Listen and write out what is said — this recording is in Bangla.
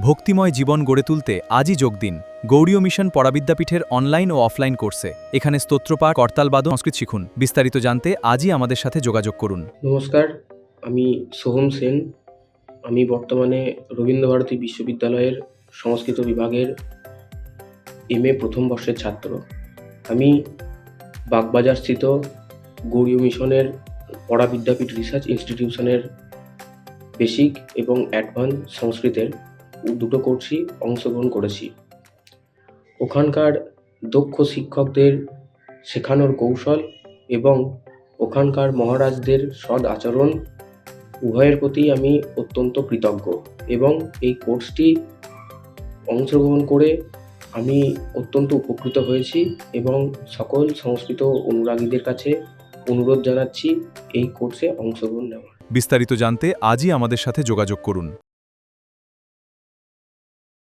ভক্তিময় জীবন গড়ে তুলতে আজই যোগ দিন গৌড়ীয় মিশন পড়াবিদ্যাপীঠের অনলাইন ও অফলাইন কোর্সে। এখানে স্তোত্রপাঠ, করতালবাদন, সংস্কৃত শিখুন। বিস্তারিত জানতে আজই আমাদের সাথে যোগাযোগ করুন। নমস্কার, আমি সোহম সেন। আমি বর্তমানে রবীন্দ্রভারতী বিশ্ববিদ্যালয়ের সংস্কৃত বিভাগের MA প্রথম বর্ষের ছাত্র। আমি বাগবাজারস্থিত গৌড়ীয় মিশনের পড়াবিদ্যাপীঠ রিসার্চ ইনস্টিটিউশনের বেসিক এবং অ্যাডভান্স সংস্কৃতের দুটো কোর্সই অংশগ্রহণ করেছি। ওখানকার দক্ষ শিক্ষকদের শেখানোর কৌশল এবং ওখানকার মহারাজদের সৎ আচরণ উভয়ের প্রতি আমি অত্যন্ত কৃতজ্ঞ এবং এই কোর্সটি অংশগ্রহণ করে আমি অত্যন্ত উপকৃত হয়েছি এবং সকল সংস্কৃত অনুরাগীদের কাছে অনুরোধ জানাচ্ছি এই কোর্সে অংশগ্রহণ নেওয়ার। বিস্তারিত জানতে আজই আমাদের সাথে যোগাযোগ করুন।